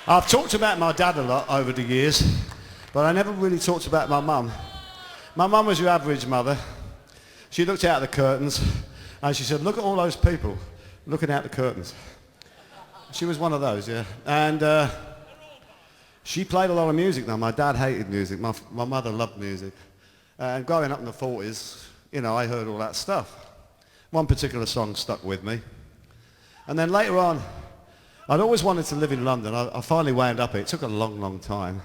I've talked about my dad a lot over the years, but I never really talked about my mum. My mum was your average mother. She looked out the curtains and she said, look at all those people looking out the curtains. She was one of those, yeah. And she played a lot of music though. My dad hated music. My mother loved music. And growing up in the 40s, you know, I heard all that stuff. One particular song stuck with me. And then later on, I'd always wanted to live in London. I finally wound up here. It took a long, long time.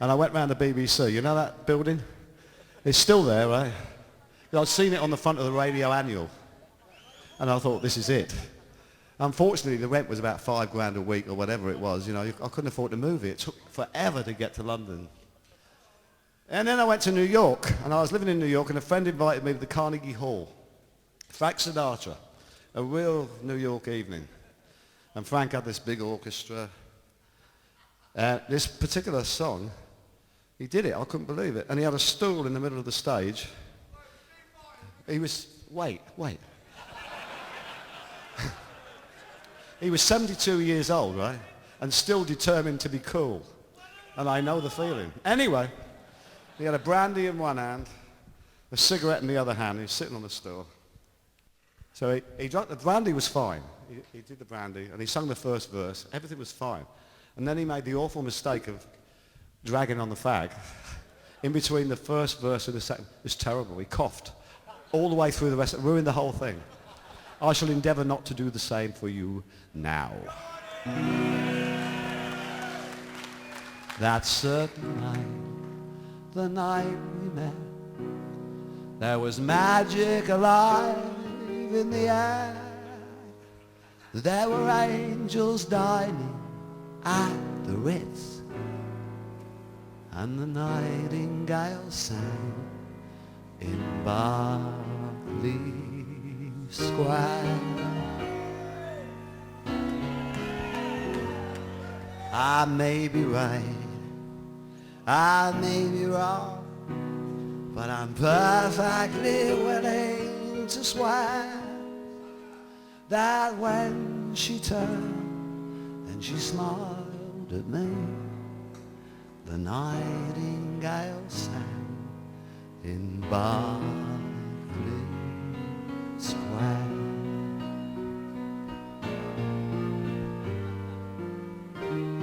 And I went round the BBC. You know that building? It's still there, right? I'd seen it on the front of the Radio Annual. And I thought, this is it. Unfortunately, the rent was about £5 a week or whatever it was. You know, I couldn't afford to move it. It took forever to get to London. And then I went to New York. And I was living in New York, and a friend invited me to the Carnegie Hall. Frank Sinatra. A real New York evening. And Frank had this big orchestra. This particular song, he did it. I couldn't believe it. And he had a stool in the middle of the stage. He was, wait. He was 72 years old, right? And still determined to be cool. And I know the feeling. Anyway, he had a brandy in one hand, a cigarette in the other hand. He was sitting on the stool. So he drank, the brandy was fine. He did the brandy and he sung the first verse. Everything was fine. And then he made the awful mistake of dragging on the fag in between the first verse and the second. It was terrible. He coughed all the way through the rest. It ruined the whole thing. I shall endeavour not to do the same for you now. That certain night, the night we met, there was magic alive in the air. There were angels dining at the Ritz, and the Nightingale sang in Berkeley Square. I may be right, I may be wrong, but I'm perfectly willing to swear that when she turned and she smiled at me, the Nightingale sang in Berkeley Square.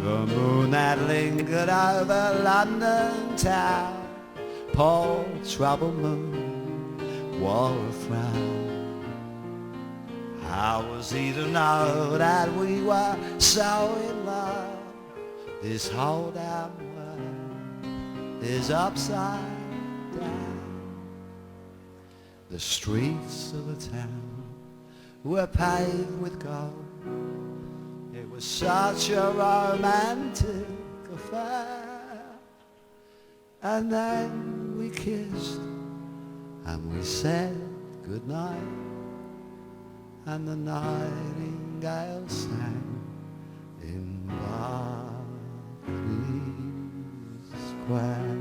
The moon that lingered over London town, poor troubled moon, wore a frown. How was he to know that we were so in love? This whole damn world is upside down. The streets of the town were paved with gold. It was such a romantic affair. And then we kissed and we said goodnight, and the Nightingale sang in Berkeley Square.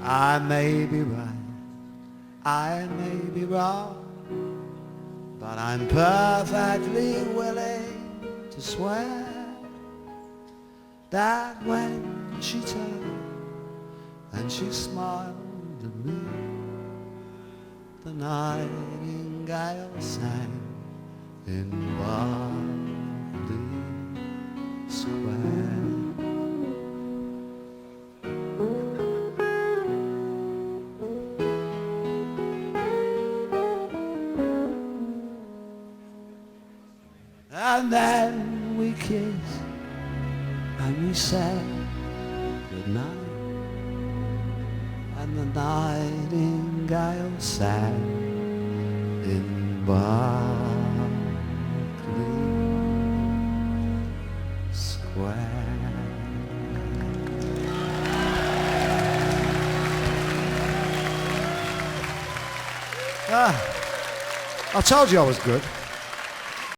I may be right, I may be wrong, but I'm perfectly willing to swear that when she turned and she smiled at me, the Nightingale sang in Berkeley Square. And then we kissed and we said goodnight, and the Nightingale sang in Berkeley Square. I told you I was good.